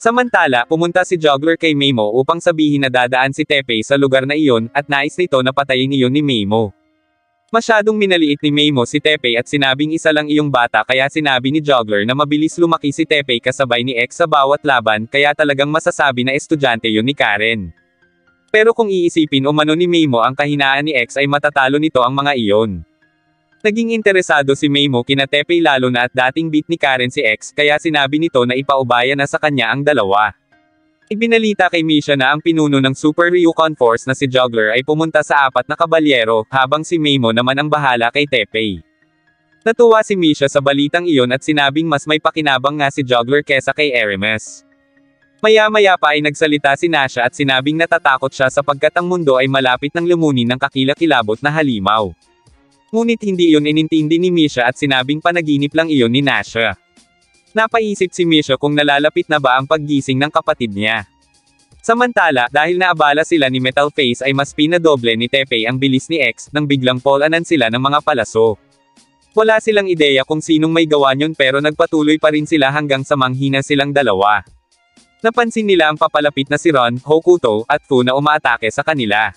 Samantala, pumunta si Juggler kay Memo upang sabihin na dadaan si Teppei sa lugar na iyon, at nais nito na patayin iyon ni Memo. Masyadong minaliit ni Memo si Teppei at sinabing isa lang iyong bata, kaya sinabi ni Juggler na mabilis lumaki si Teppei kasabay ni X sa bawat laban, kaya talagang masasabi na estudyante yun ni Karen. Pero kung iisipin umano ni Memo ang kahinaan ni X ay matatalo nito ang mga iyon. Naging interesado si Memo kina Teppei lalo na at dating beat ni Karen si X, kaya sinabi nito na ipaubaya na sa kanya ang dalawa. Ibinalita kay Misha na ang pinuno ng Super Ryukon Force na si Juggler ay pumunta sa 4 na kabalyero, habang si Memo naman ang bahala kay Teppei. Natuwa si Misha sa balitang iyon at sinabing mas may pakinabang nga si Juggler kesa kay Aramis. Maya-maya pa ay nagsalita si Nasha at sinabing natatakot siya sapagkat ang mundo ay malapit ng lumunin ng kakilakilabot na halimaw. Ngunit hindi iyon inintindi ni Misha at sinabing panaginip lang iyon ni Nasha. Napaisip si Misha kung nalalapit na ba ang paggising ng kapatid niya. Samantala, dahil naabala sila ni Metal Face ay mas pinadoble ni Teppei ang bilis ni X, nang biglang polanan sila ng mga palaso. Wala silang ideya kung sinong may gawa niyon pero nagpatuloy pa rin sila hanggang sa manghina silang dalawa. Napansin nila ang papalapit na si Ron, Hokuto, at Fu na umaatake sa kanila.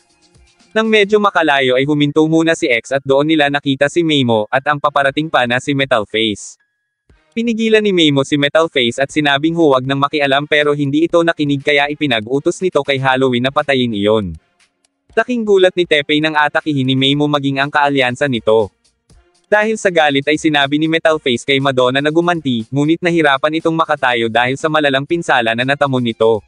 Nang medyo makalayo ay huminto muna si X at doon nila nakita si Memo, at ang paparating pa na si Metal Face. Pinigilan ni Memo si Metal Face at sinabing huwag nang makialam pero hindi ito nakinig kaya ipinag-utos nito kay Halloween na patayin iyon. Laking gulat ni Teppei nang atakihin ni Memo maging ang kaalyansa nito. Dahil sa galit ay sinabi ni Metal Face kay Madonna na gumanti, ngunit nahirapan itong makatayo dahil sa malalang pinsala na natamon nito.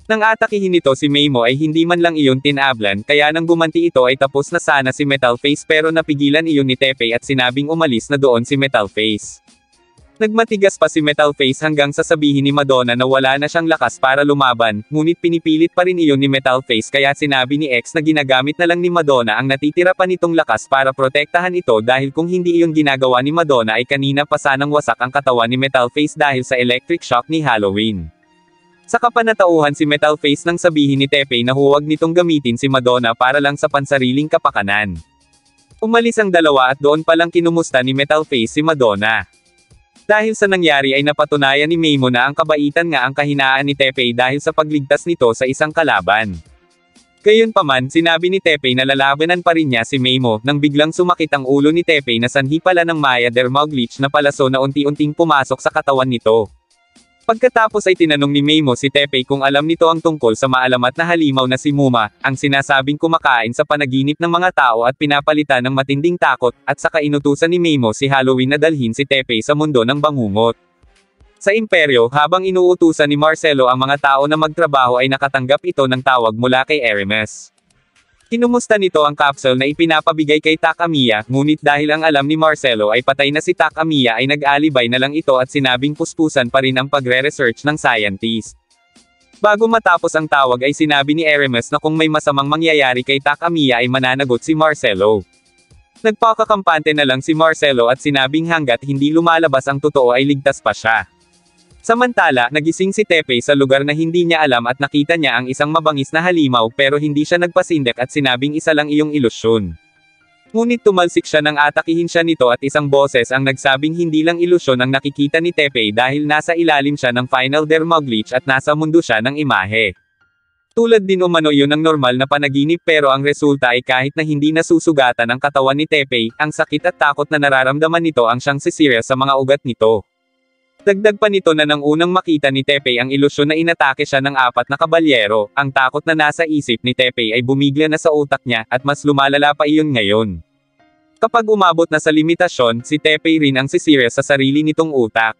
Nang atakihin nito si Memo ay hindi man lang iyon tinablan, kaya nang gumanti ito ay tapos na sana si Metal Face pero napigilan iyon ni Teppei at sinabing umalis na doon si Metal Face. Nagmatigas pa si Metal Face hanggang sasabihin ni Madonna na wala na siyang lakas para lumaban, ngunit pinipilit pa rin iyon ni Metal Face kaya sinabi ni X na ginagamit na lang ni Madonna ang natitira pa nitong lakas para protektahan ito dahil kung hindi iyon ginagawa ni Madonna ay kanina pa sanang wasak ang katawan ni Metal Face dahil sa electric shock ni Halloween. Sa kapanatauhan si Metal Face nang sabihin ni Teppei na huwag nitong gamitin si Madonna para lang sa pansariling kapakanan. Umalis ang dalawa at doon palang kinumusta ni Metal Face si Madonna. Dahil sa nangyari ay napatunayan ni Memo na ang kabaitan nga ang kahinaan ni Teppei dahil sa pagligtas nito sa isang kalaban. Gayunpaman, sinabi ni Teppei na lalabanan pa rin niya si Memo, nang biglang sumakit ang ulo ni Teppei na sanhi pala ng Maya Dermaglich na palaso na unti-unting pumasok sa katawan nito. Pagkatapos ay tinanong ni Memo si Teppei kung alam nito ang tungkol sa maalamat na halimaw na si Muma, ang sinasabing kumakain sa panaginip ng mga tao at pinapalitan ng matinding takot, at saka inutusan ni Memo si Halloween na dalhin si Teppei sa mundo ng bangungot. Sa imperyo, habang inuutusan ni Marcelo ang mga tao na magtrabaho ay nakatanggap ito ng tawag mula kay Aramis. Kinumusta nito ang capsule na ipinapabigay kay Takamiya, ngunit dahil ang alam ni Marcelo ay patay na si Takamiya ay nag-alibay na lang ito at sinabing puspusan pa rin ang pagre-research ng scientist. Bago matapos ang tawag ay sinabi ni Aramis na kung may masamang mangyayari kay Takamiya ay mananagot si Marcelo. Nagpakakampante na lang si Marcelo at sinabing hanggat hindi lumalabas ang totoo ay ligtas pa siya. Samantala, nagising si Teppei sa lugar na hindi niya alam at nakita niya ang isang mabangis na halimaw pero hindi siya nagpasindak at sinabing isa lang iyong ilusyon. Ngunit tumalsik siya nang atakihin siya nito at isang boses ang nagsabing hindi lang ilusyon ang nakikita ni Teppei dahil nasa ilalim siya ng Final Dermaglich at nasa mundo siya ng imahe. Tulad din umano yun ng normal na panaginip pero ang resulta ay kahit na hindi nasusugatan ang katawan ni Teppei, ang sakit at takot na nararamdaman nito ang siyang sisira sa mga ugat nito. Dagdag pa nito na nang unang makita ni Teppei ang ilusyon na inatake siya ng 4 na kabalyero, ang takot na nasa isip ni Teppei ay bumigla na sa utak niya, at mas lumalala pa iyon ngayon. Kapag umabot na sa limitasyon, si Teppei rin ang sisira sa sarili nitong utak.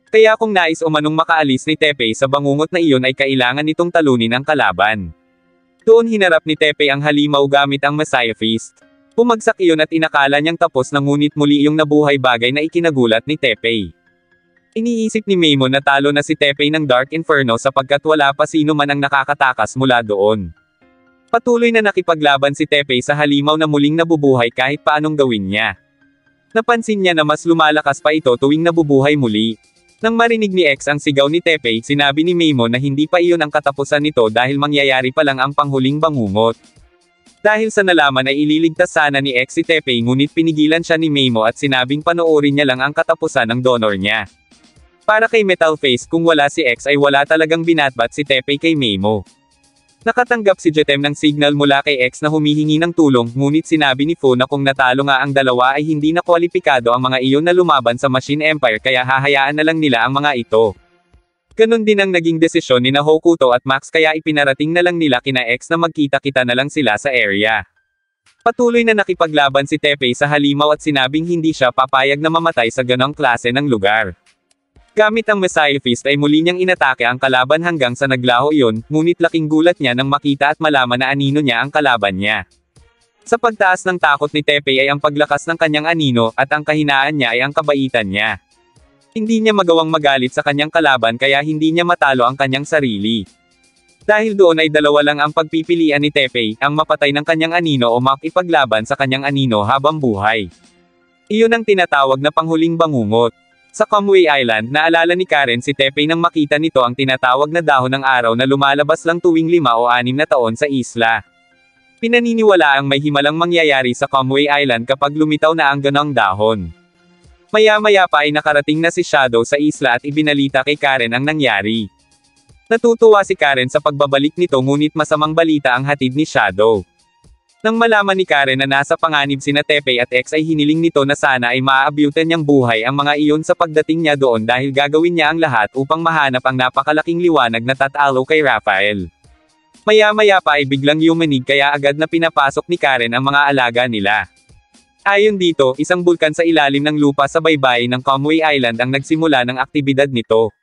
Kaya kung nais umanong makaalis ni Teppei sa bangungot na iyon ay kailangan nitong talunin ang kalaban. Doon hinarap ni Teppei ang halimaw gamit ang Messiah Fist. Pumagsak iyon at inakala niyang tapos na ngunit muli iyong nabuhay bagay na ikinagulat ni Teppei. Iniisip ni Memo na talo na si Teppei ng Dark Inferno sapagkat wala pa sino man ang nakakatakas mula doon. Patuloy na nakipaglaban si Teppei sa halimaw na muling nabubuhay kahit paanong gawin niya. Napansin niya na mas lumalakas pa ito tuwing nabubuhay muli. Nang marinig ni X ang sigaw ni Teppei, sinabi ni Memo na hindi pa iyon ang katapusan nito dahil mangyayari pa lang ang panghuling bangungot. Dahil sa nalaman ay ililigtas sana ni X si Teppei ngunit pinigilan siya ni Memo at sinabing panoorin niya lang ang katapusan ng donor niya. Para kay Metal Face, kung wala si X ay wala talagang binatbat si Teppei kay Meimo. Nakatanggap si Jetem ng signal mula kay X na humihingi ng tulong, ngunit sinabi ni Fu na kung natalo nga ang dalawa ay hindi na kwalipikado ang mga iyon na lumaban sa Machine Empire kaya hahayaan na lang nila ang mga ito. Ganon din ang naging desisyon ni Hokuto at Max kaya ipinarating na lang nila kina X na magkita-kita na lang sila sa area. Patuloy na nakipaglaban si Teppei sa halimaw at sinabing hindi siya papayag na mamatay sa ganong klase ng lugar. Gamit ang Messiah Fist ay muli niyang inatake ang kalaban hanggang sa naglaho iyon, ngunit laking gulat niya nang makita at malaman na anino niya ang kalaban niya. Sa pagtaas ng takot ni Teppei ay ang paglakas ng kanyang anino, at ang kahinaan niya ay ang kabaitan niya. Hindi niya magawang magalit sa kanyang kalaban kaya hindi niya matalo ang kanyang sarili. Dahil doon ay dalawa lang ang pagpipilian ni Teppei, ang mapatay ng kanyang anino o makipaglaban sa kanyang anino habang buhay. Iyon ang tinatawag na panghuling bangungot. Sa Kamui Island, naalala ni Karen si Teppei nang makita nito ang tinatawag na dahon ng araw na lumalabas lang tuwing 5 o 6 na taon sa isla. Pinaniniwala ang may himalang mangyayari sa Kamui Island kapag lumitaw na ang ganong dahon. Maya-maya pa ay nakarating na si Shadow sa isla at ibinalita kay Karen ang nangyari. Natutuwa si Karen sa pagbabalik nito ngunit masamang balita ang hatid ni Shadow. Nang malaman ni Karen na nasa panganib sina Teppei at X ay hiniling nito na sana ay maaabyutan niyang buhay ang mga iyon sa pagdating niya doon dahil gagawin niya ang lahat upang mahanap ang napakalaking liwanag na tatalo kay Raphael. Maya-maya pa ay biglang yumanig kaya agad na pinapasok ni Karen ang mga alaga nila. Ayon dito, isang bulkan sa ilalim ng lupa sa baybayin ng Kamui Island ang nagsimula ng aktibidad nito.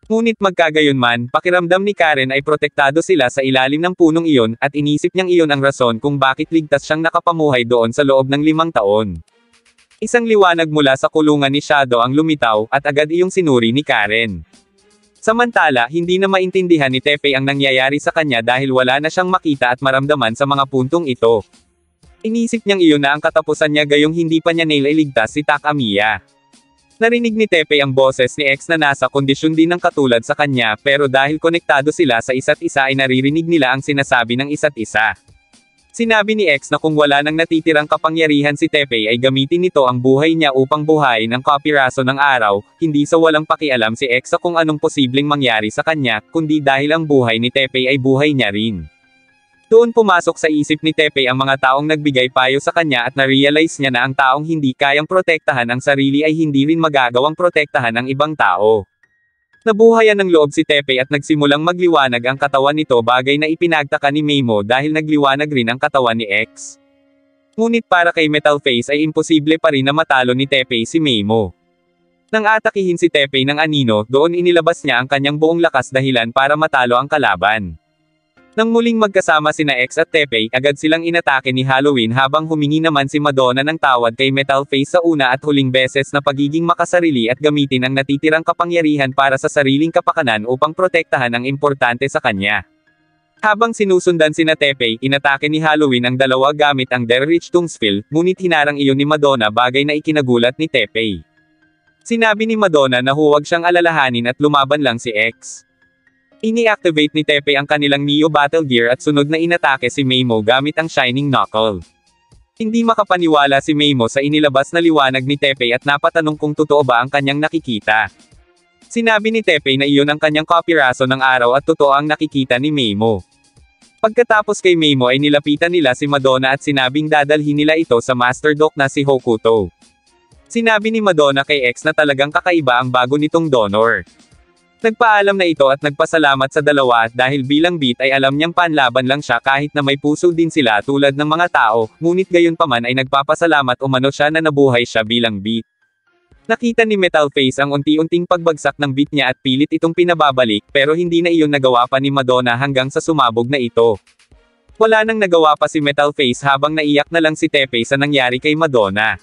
Ngunit magkagayunman, pakiramdam ni Karen ay protektado sila sa ilalim ng punong iyon, at inisip niyang iyon ang rason kung bakit ligtas siyang nakapamuhay doon sa loob ng 5 taon. Isang liwanag mula sa kulungan ni Shadow ang lumitaw, at agad iyong sinuri ni Karen. Samantala, hindi na maintindihan ni Teppei ang nangyayari sa kanya dahil wala na siyang makita at maramdaman sa mga puntong ito. Inisip niyang iyon na ang katapusan niya gayong hindi pa niya nailigtas si Takamiya. Narinig ni Teppei ang boses ni X na nasa kondisyon din ng katulad sa kanya pero dahil konektado sila sa isa't isa ay naririnig nila ang sinasabi ng isa't isa. Sinabi ni X na kung wala nang natitirang kapangyarihan si Teppei ay gamitin nito ang buhay niya upang buhayin ang kapiraso ng araw, hindi sa walang pakialam si X sa kung anong posibleng mangyari sa kanya, kundi dahil ang buhay ni Teppei ay buhay niya rin. Doon pumasok sa isip ni Teppei ang mga taong nagbigay payo sa kanya at na-realize niya na ang taong hindi kayang protektahan ang sarili ay hindi rin magagawang protektahan ang ibang tao. Nabuhayan ng loob si Teppei at nagsimulang magliwanag ang katawan nito, bagay na ipinagtaka ni Meimo dahil nagliwanag rin ang katawan ni X. Ngunit para kay Metal Face ay imposible pa rin na matalo ni Teppei si Meimo. Nang atakihin si Teppei ng anino, doon inilabas niya ang kanyang buong lakas dahilan para matalo ang kalaban. Nang muling magkasama sina X at Teppei, agad silang inatake ni Halloween habang humingi naman si Madonna ng tawad kay Metal Face sa una at huling beses na pagiging makasarili at gamitin ang natitirang kapangyarihan para sa sariling kapakanan upang protektahan ang importante sa kanya. Habang sinusundan sina Teppei, inatake ni Halloween ang dalawa gamit ang Der Richtungsfil, ngunit hinarang iyon ni Madonna, bagay na ikinagulat ni Teppei. Sinabi ni Madonna na huwag siyang alalahanin at lumaban lang si X. Ini-activate ni Teppei ang kanilang Neo Battle Gear at sunod na inatake si Meimo gamit ang Shining Knuckle. Hindi makapaniwala si Meimo sa inilabas na liwanag ni Teppei at napatanong kung totoo ba ang kanyang nakikita. Sinabi ni Teppei na iyon ang kanyang kapiraso ng araw at totoo ang nakikita ni Meimo. Pagkatapos kay Meimo ay nilapitan nila si Madonna at sinabing dadalhin nila ito sa Master Doc na si Hokuto. Sinabi ni Madonna kay X na talagang kakaiba ang bago nitong donor. Nagpaalam na ito at nagpasalamat sa dalawa dahil bilang Beat ay alam niyang panlaban lang siya kahit na may puso din sila tulad ng mga tao, ngunit gayon paman ay nagpapasalamat umano siya na nabuhay siya bilang Beat. Nakita ni Metal Face ang unti-unting pagbagsak ng Beat niya at pilit itong pinababalik pero hindi na iyon nagawa pa ni Madonna hanggang sa sumabog na ito. Wala nang nagawa pa si Metal Face habang naiyak na lang si Teppei sa nangyari kay Madonna.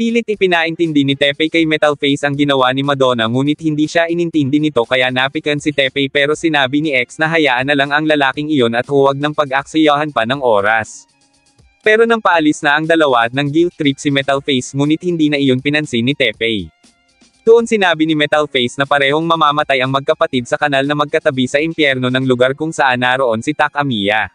Pilit ipinaintindi ni Teppei kay Metal Face ang ginawa ni Madonna ngunit hindi siya inintindi nito kaya napikan si Teppei pero sinabi ni X na hayaan na lang ang lalaking iyon at huwag ng pag-aksiyahan pa ng oras. Pero nang paalis na ang dalawa nang guilt trip si Metal Face ngunit hindi na iyon pinansin ni Teppei. Doon sinabi ni Metal Face na parehong mamamatay ang magkapatid sa kanal na magkatabi sa impyerno ng lugar kung saan naroon si Takamiya.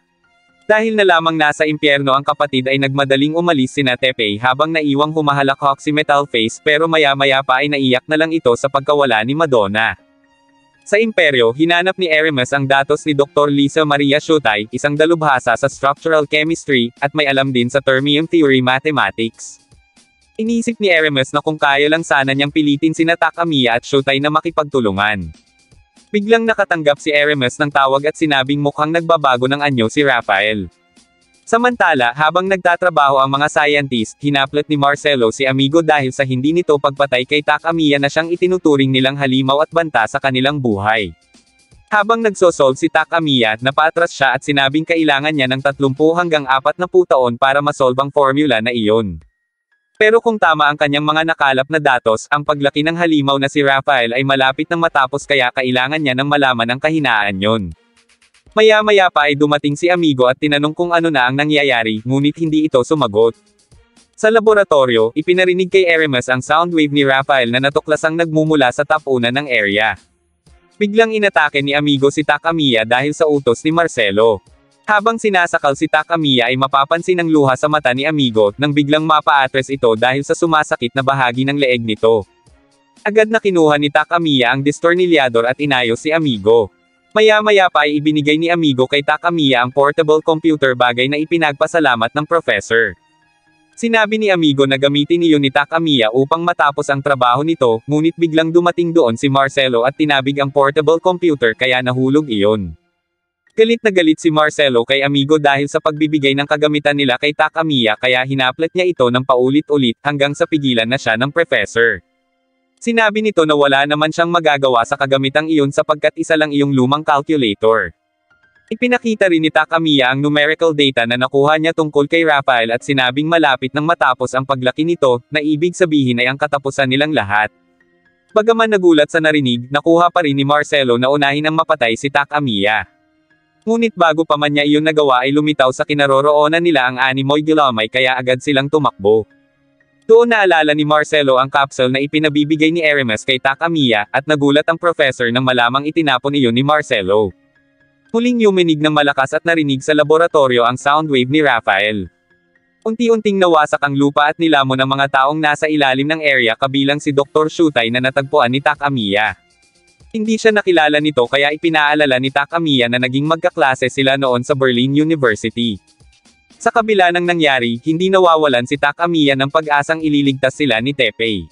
Dahil na lamang nasa impyerno ang kapatid ay nagmadaling umalis sina Teppei habang naiwang humahalakhak si Metal Face pero maya-maya pa ay naiyak na lang ito sa pagkawala ni Madonna. Sa imperyo, hinanap ni Aramis ang datos ni Dr. Lisa Maria Shutai, isang dalubhasa sa structural chemistry, at may alam din sa termium theory mathematics. Inisip ni Aramis na kung kaya lang sana niyang pilitin sina Takamiya at Shutai na makipagtulungan. Biglang nakatanggap si Aramis ng tawag at sinabing mukhang nagbabago ng anyo si Raphael. Samantala, habang nagtatrabaho ang mga scientist, hinaplat ni Marcelo si Amigo dahil sa hindi nito pagpatay kay Takamiya na siyang itinuturing nilang halimaw at banta sa kanilang buhay. Habang nagsosolve si Takamiya, napaatras siya at sinabing kailangan niya ng 30 hanggang 40 taon para masolve ang formula na iyon. Pero kung tama ang kanyang mga nakalap na datos, ang paglaki ng halimaw na si Raphael ay malapit nang matapos kaya kailangan niya nang malaman ang kahinaan yon. Maya-maya pa ay dumating si Amigo at tinanong kung ano na ang nangyayari, ngunit hindi ito sumagot. Sa laboratorio, ipinarinig kay Aramis ang sound wave ni Raphael na natuklasang nagmumula sa tapunan ng area. Biglang inatake ni Amigo si Takamiya dahil sa utos ni Marcelo. Habang sinasakal si Takamiya ay mapapansin ang luha sa mata ni Amigo, nang biglang mapa-atres ito dahil sa sumasakit na bahagi ng leeg nito. Agad na kinuha ni Takamiya ang distornilyador at inayos si Amigo. Maya-maya pa ay ibinigay ni Amigo kay Takamiya ang portable computer, bagay na ipinagpasalamat ng professor. Sinabi ni Amigo na gamitin iyon ni Takamiya upang matapos ang trabaho nito, ngunit biglang dumating doon si Marcelo at tinabig ang portable computer kaya nahulog iyon. Galit na galit si Marcelo kay Amigo dahil sa pagbibigay ng kagamitan nila kay Takamiya kaya hinaplat niya ito ng paulit-ulit hanggang sa pigilan na siya ng professor. Sinabi nito na wala naman siyang magagawa sa kagamitang iyon sapagkat isa lang iyong lumang calculator. Ipinakita rin ni Takamiya ang numerical data na nakuha niya tungkol kay Raphael at sinabing malapit nang matapos ang paglaki nito, na ibig sabihin ay ang katapusan nilang lahat. Bagaman nagulat sa narinig, nakuha pa rin ni Marcelo na unahin ang mapatay si Takamiya. Ngunit bago pa man niya iyon nagawa ay lumitaw sa kinaroroonan nila ang animoy gilamay kaya agad silang tumakbo. Doon naalala ni Marcelo ang capsule na ipinabibigay ni Aramis kay Takamiya, at nagulat ang professor nang malamang itinapon iyon ni Marcelo. Muling yuminig ng malakas at narinig sa laboratorio ang sound wave ni Raphael. Unti-unting nawasak ang lupa at nilamon ang mga taong nasa ilalim ng area kabilang si Dr. Shutai na natagpuan ni Takamiya. Hindi siya nakilala nito kaya ipinaalala ni Takamiya na naging magkaklase sila noon sa Berlin University. Sa kabila ng nangyari, hindi nawawalan si Takamiya ng pag-asang ililigtas sila ni Teppei.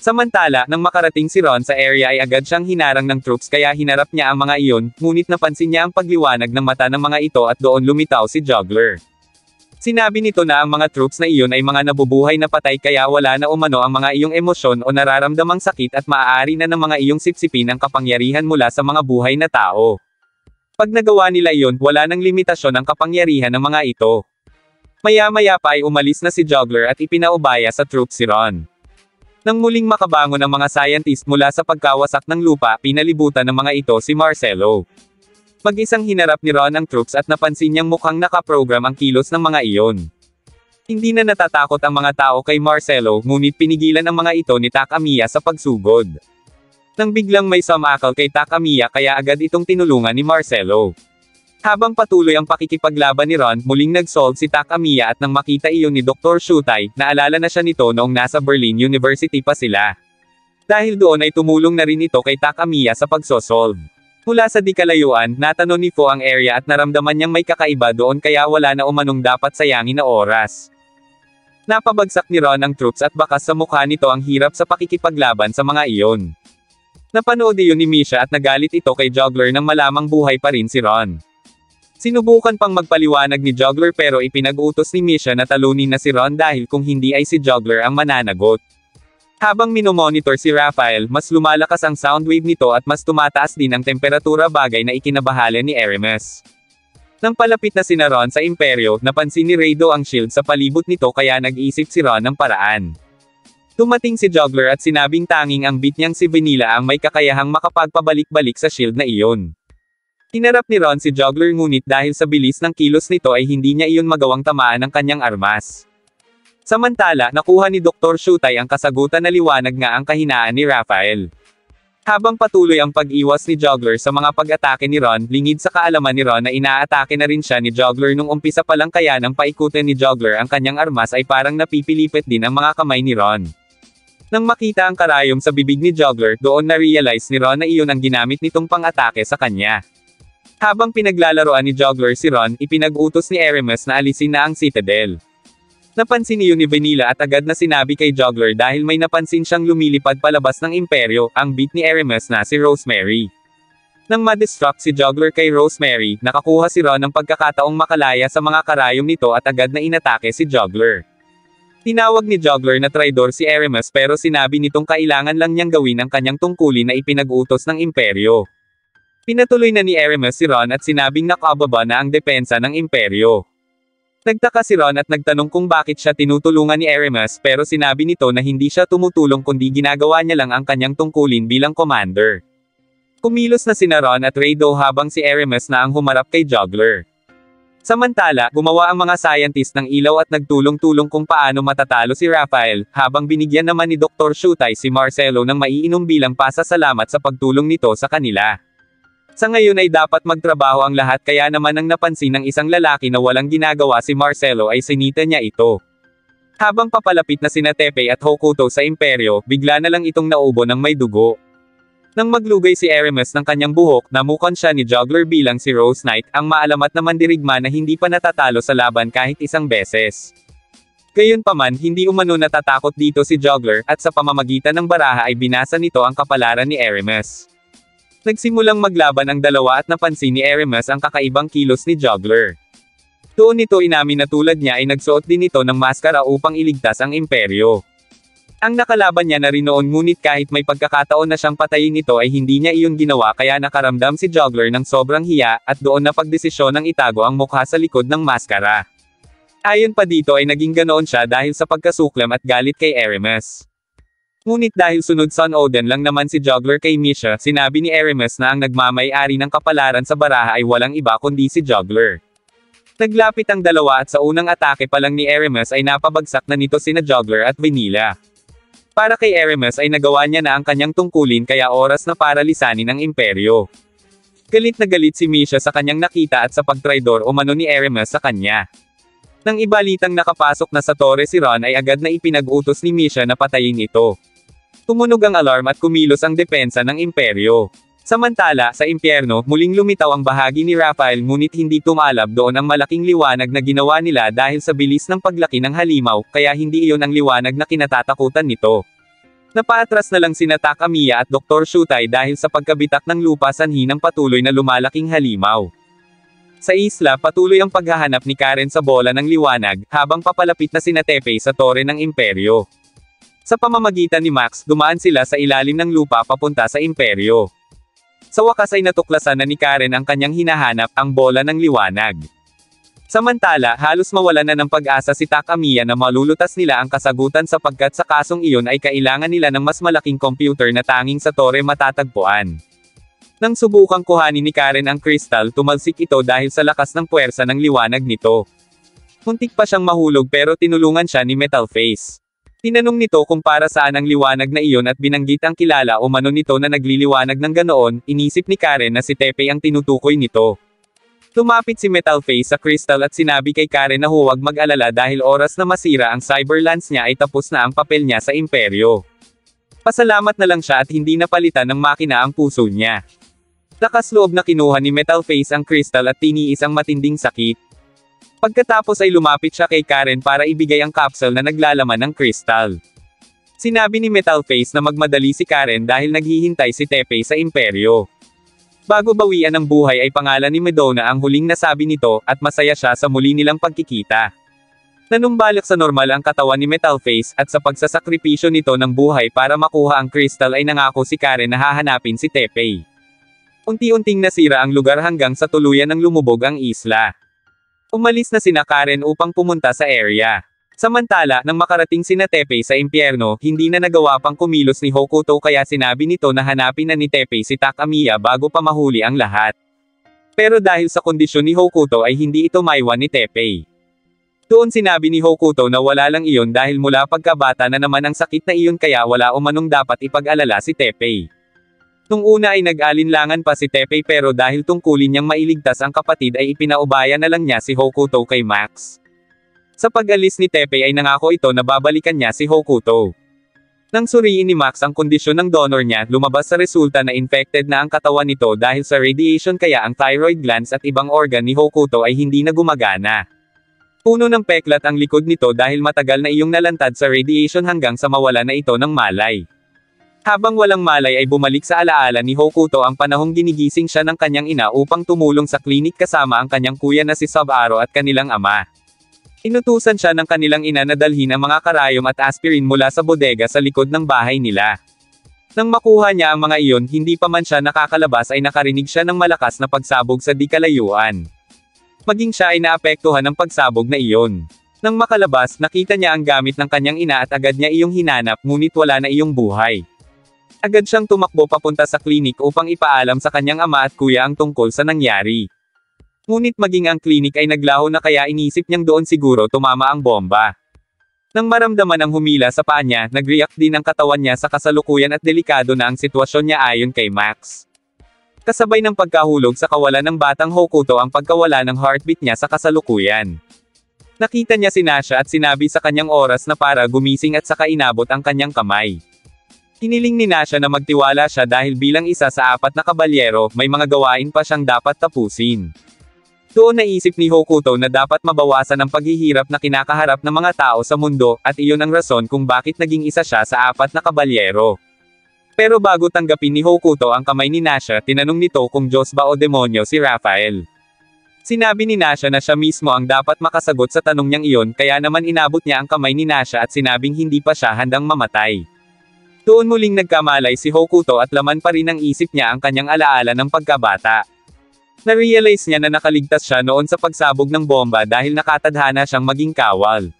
Samantala, nang makarating si Ron sa area ay agad siyang hinarang ng troops kaya hinarap niya ang mga iyon, ngunit napansin niya ang pagliwanag ng mata ng mga ito at doon lumitaw si Juggler. Sinabi nito na ang mga troops na iyon ay mga nabubuhay na patay kaya wala na umano ang mga iyong emosyon o nararamdamang sakit at maaari na ng mga iyong sipsipin ang kapangyarihan mula sa mga buhay na tao. Pag nagawa nila iyon, wala nang limitasyon ang kapangyarihan ng mga ito. Maya-maya pa ay umalis na si Juggler at ipinaubaya sa troops si Ron. Nang muling makabangon ang mga scientist mula sa pagkawasak ng lupa, pinalibutan ng mga ito si Marcelo. Mag-isang hinarap ni Ron ang troops at napansin niyang mukhang nakaprogram ang kilos ng mga iyon. Hindi na natatakot ang mga tao kay Marcelo, ngunit pinigilan ang mga ito ni Takamiya sa pagsugod. Nang biglang may sumakal kay Takamiya kaya agad itong tinulungan ni Marcelo. Habang patuloy ang pakikipaglaban ni Ron, muling nag-solve si Takamiya at nang makita iyon ni Dr. Shutai, naalala na siya nito noong nasa Berlin University pa sila. Dahil doon ay tumulong na rin ito kay Takamiya sa pagsosolve. Mula sa di kalayuan, natanong ni Fo ang area at naramdaman niyang may kakaiba doon kaya wala na umanong dapat sayangin na oras. Napabagsak ni Ron ang troops at bakas sa mukha nito ang hirap sa pakikipaglaban sa mga iyon. Napanood iyon ni Misha at nagalit ito kay Juggler nang malamang buhay pa rin si Ron. Sinubukan pang magpaliwanag ni Juggler pero ipinag-utos ni Misha na talunin na si Ron dahil kung hindi ay si Juggler ang mananagot. Habang minomonitor si Raphael, mas lumalakas ang sound wave nito at mas tumataas din ang temperatura, bagay na ikinabahala ni Aramis. Nang palapit na sina Ron sa imperyo, napansin ni Rado ang shield sa palibot nito kaya nag-isip si Ron ng paraan. Dumating si Juggler at sinabing tanging ang beat niyang si Vanilla ang may kakayahang makapagpabalik-balik sa shield na iyon. Hinarap ni Ron si Juggler ngunit dahil sa bilis ng kilos nito ay hindi niya iyon magawang tamaan ng kanyang armas. Samantala, nakuha ni Dr. Shutai ang kasagutan na liwanag nga ang kahinaan ni Raphael. Habang patuloy ang pag-iwas ni Juggler sa mga pag-atake ni Ron, lingid sa kaalaman ni Ron na inaatake na rin siya ni Juggler nung umpisa pa lang, kaya nang paikutin ni Juggler ang kanyang armas ay parang napipilipit din ang mga kamay ni Ron. Nang makita ang karayom sa bibig ni Juggler, doon na-realize ni Ron na iyon ang ginamit nitong pang-atake sa kanya. Habang pinaglalaroan ni Juggler si Ron, ipinag-utos ni Aramis na alisin na ang Citadel. Napansin niyo ni Vanilla at agad na sinabi kay Juggler dahil may napansin siyang lumilipad palabas ng imperyo, ang beat ni Aramis na si Rosemary. Nang ma-distract si Juggler kay Rosemary, nakakuha si Ron ng pagkakataong makalaya sa mga karayom nito at agad na inatake si Juggler. Tinawag ni Juggler na traidor si Aramis pero sinabi nitong kailangan lang niyang gawin ang kanyang tungkulin na ipinag-utos ng imperyo. Pinatuloy na ni Aramis si Ron at sinabing nakababa na ang depensa ng imperyo. Nagtaka si Ron at nagtanong kung bakit siya tinutulungan ni Aramis pero sinabi nito na hindi siya tumutulong kundi ginagawa niya lang ang kanyang tungkulin bilang commander. Kumilos na sina Ron at Rado habang si Aramis na ang humarap kay Juggler. Samantala, gumawa ang mga scientist ng ilaw at nagtulong-tulong kung paano matatalo si Raphael, habang binigyan naman ni Dr. Shutay si Marcelo ng maiinom bilang pasasalamat sa pagtulong nito sa kanila. Sa ngayon ay dapat magtrabaho ang lahat, kaya naman ang napansin ng isang lalaki na walang ginagawa si Marcelo ay sinita niya ito. Habang papalapit na sina Teppei at Hokuto sa imperyo, bigla na lang itong naubo ng may dugo. Nang maglugay si Aramis ng kanyang buhok, namukan siya ni Juggler bilang si Rose Knight, ang maalamat na mandirigma na hindi pa natatalo sa laban kahit isang beses. Gayunpaman, hindi umano natatakot dito si Juggler, at sa pamamagitan ng baraha ay binasa nito ang kapalaran ni Aramis. Nagsimulang maglaban ang dalawa at napansin ni Aramis ang kakaibang kilos ni Juggler. Doon nito inamin na tulad niya ay nagsuot din ito ng maskara upang iligtas ang imperyo. Ang nakalaban niya na rin noon, ngunit kahit may pagkakataon na siyang patayin ito ay hindi niya iyon ginawa, kaya nakaramdam si Juggler ng sobrang hiya, at doon na pagdesisyon ng itago ang mukha sa likod ng maskara. Ayon pa dito ay naging ganoon siya dahil sa pagkasuklam at galit kay Aramis. Ngunit dahil sunod Son Oden lang naman si Juggler kay Misha, sinabi ni Aramis na ang nagmamay-ari ng kapalaran sa baraha ay walang iba kundi si Juggler. Naglapit ang dalawa at sa unang atake pa lang ni Aramis ay napabagsak na nito sina Juggler at Vanilla. Para kay Aramis ay nagawa niya na ang kanyang tungkulin, kaya oras na para lisanin ang imperyo. Galit na galit si Misha sa kanyang nakita at sa pagtraidor umano ni Aramis sa kanya. Nang ibalitang nakapasok na sa tore si Ron ay agad na ipinag-utos ni Misha na patayin ito. Tumunog ang alarm at kumilos ang depensa ng imperyo. Samantala, sa impyerno, muling lumitaw ang bahagi ni Raphael, ngunit hindi tumalab doon ang malaking liwanag na ginawa nila dahil sa bilis ng paglaki ng halimaw, kaya hindi iyon ang liwanag na kinatatakutan nito. Napaatras na lang sina Takamiya at Dr. Shutay dahil sa pagkabitak ng lupa sanhi ng patuloy na lumalaking halimaw. Sa isla, patuloy ang paghahanap ni Karen sa bola ng liwanag, habang papalapit na sina Teppei sa tore ng imperyo. Sa pamamagitan ni Max, dumaan sila sa ilalim ng lupa papunta sa imperyo. Sa wakas ay natuklasan na ni Karen ang kanyang hinahanap, ang bola ng liwanag. Samantala, halos mawalan na ng pag-asa si Takamiya na malulutas nila ang kasagutan sapagkat sa kasong iyon ay kailangan nila ng mas malaking computer na tanging sa tore matatagpuan. Nang subukang kuhanin ni Karen ang kristal, tumalsik ito dahil sa lakas ng puwersa ng liwanag nito. Muntik pa siyang mahulog pero tinulungan siya ni Metal Face. Tinanong nito kung para saan ang liwanag na iyon at binanggit ang kilala umano nito na nagliliwanag ng ganoon. Inisip ni Karen na si Teppei ang tinutukoy nito. Tumapit si Metal Face sa kristal at sinabi kay Karen na huwag mag-alala dahil oras na masira ang cyberlance niya ay tapos na ang papel niya sa imperyo. Pasalamat na lang siya at hindi napalitan ng makina ang puso niya. Lakas loob na kinuha ni Metal Face ang kristal at tiniis ang matinding sakit. Pagkatapos ay lumapit siya kay Karen para ibigay ang capsule na naglalaman ng kristal. Sinabi ni Metal Face na magmadali si Karen dahil naghihintay si Teppei sa imperyo. Bago bawian ang buhay ay pangalan ni Madonna ang huling nasabi nito, at masaya siya sa muli nilang pagkikita. Nanumbalik sa normal ang katawan ni Metal Face, at sa pagsasakripisyo nito ng buhay para makuha ang kristal ay nangako si Karen na hahanapin si Teppei. Unti-unting nasira ang lugar hanggang sa tuluyan ng lumubog ang isla. Umalis na sina Karen upang pumunta sa area. Samantala, nang makarating sina Teppei sa impyerno, hindi na nagawa pang kumilos ni Hokuto kaya sinabi nito na hanapin na ni Teppei si Takamiya bago pa mahuli ang lahat. Pero dahil sa kondisyon ni Hokuto ay hindi ito maiwan ni Teppei. Doon sinabi ni Hokuto na wala lang iyon dahil mula pagkabata na naman ang sakit na iyon kaya wala umanong dapat ipag-alala si Teppei. Nung una ay nag-alinlangan pa si Teppei pero dahil tungkulin niyang mailigtas ang kapatid ay ipinaubaya na lang niya si Hokuto kay Max. Sa pag-alis ni Teppei ay nangako ito na babalikan niya si Hokuto. Nang suriin ni Max ang kondisyon ng donor niya, lumabas sa resulta na infected na ang katawan nito dahil sa radiation kaya ang thyroid glands at ibang organ ni Hokuto ay hindi na gumagana. Puno ng peklat ang likod nito dahil matagal na iyong nalantad sa radiation hanggang sa mawala na ito ng malay. Habang walang malay ay bumalik sa alaala ni Hokuto ang panahong ginigising siya ng kanyang ina upang tumulong sa klinik kasama ang kanyang kuya na si Sub-Aro at kanilang ama. Inutusan siya ng kanilang ina na dalhin ang mga karayom at aspirin mula sa bodega sa likod ng bahay nila. Nang makuha niya ang mga iyon, hindi pa man siya nakakalabas ay nakarinig siya ng malakas na pagsabog sa di kalayuan. Maging siya ay naapektuhan ng pagsabog na iyon. Nang makalabas, nakita niya ang gamit ng kanyang ina at agad niya iyong hinanap ngunit wala na iyong buhay. Agad siyang tumakbo papunta sa klinik upang ipaalam sa kanyang ama at kuya ang tungkol sa nangyari. Ngunit maging ang klinik ay naglaho na kaya inisip niyang doon siguro tumama ang bomba. Nang maramdaman ang humila sa paa niya, nag-react din ang katawan niya sa kasalukuyan at delikado na ang sitwasyon niya ayon kay Max. Kasabay ng pagkahulog sa kawalan ng batang Hokuto ang pagkawala ng heartbeat niya sa kasalukuyan. Nakita niya si Nasha at sinabi sa kanyang oras na para gumising at saka inabot ang kanyang kamay. Hiniling ni Nasha na magtiwala siya dahil bilang isa sa 4 na kabalyero, may mga gawain pa siyang dapat tapusin. Doon naisip ni Hokuto na dapat mabawasan ang paghihirap na kinakaharap ng mga tao sa mundo, at iyon ang rason kung bakit naging isa siya sa 4 na kabalyero. Pero bago tanggapin ni Hokuto ang kamay ni Nasha, tinanong nito kung Diyos ba o demonyo si Raphael. Sinabi ni Nasha na siya mismo ang dapat makasagot sa tanong niyang iyon kaya naman inabot niya ang kamay ni Nasha at sinabing hindi pa siya handang mamatay. Doon muling nagkamalay si Hokuto at laman pa rin ang isip niya ang kanyang alaala ng pagkabata. Na-realize niya na nakaligtas siya noon sa pagsabog ng bomba dahil nakatadhana siyang maging kawal.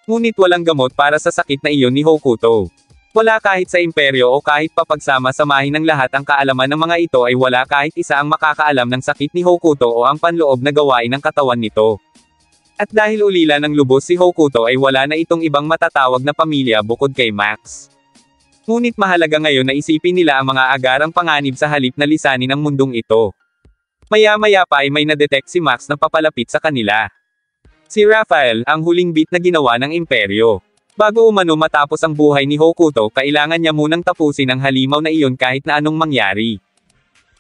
Ngunit walang gamot para sa sakit na iyon ni Hokuto. Wala kahit sa imperyo o kahit papagsama-samahin ng lahat ang kaalaman ng mga ito ay wala kahit isa ang makakaalam ng sakit ni Hokuto o ang panloob na gawain ng katawan nito. At dahil ulila ng lubos si Hokuto ay wala na itong ibang matatawag na pamilya bukod kay Max. Ngunit mahalaga ngayon na isipin nila ang mga agarang panganib sa halip na lisanin ang mundong ito. Maya-maya pa ay may na-detect si Max na papalapit sa kanila. Si Raphael, ang huling bit na ginawa ng imperyo. Bago umano matapos ang buhay ni Hokuto, kailangan niya munang tapusin ang halimaw na iyon kahit na anong mangyari.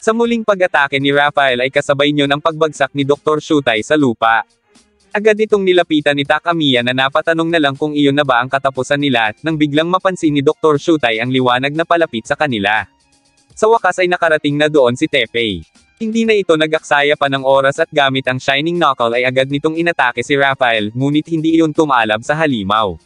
Sa muling pag-atake ni Raphael ay kasabay niyon ang pagbagsak ni Dr. Shutai sa lupa. Agad itong nilapitan ni Takamiya na napatanong na lang kung iyon na ba ang katapusan nila, nang biglang mapansin ni Dr. Shutai ang liwanag na palapit sa kanila. Sa wakas ay nakarating na doon si Teppei. Hindi na ito nag-aksaya pa ng oras at gamit ang Shining Knuckle ay agad nitong inatake si Raphael, ngunit hindi iyon tumalab sa halimaw.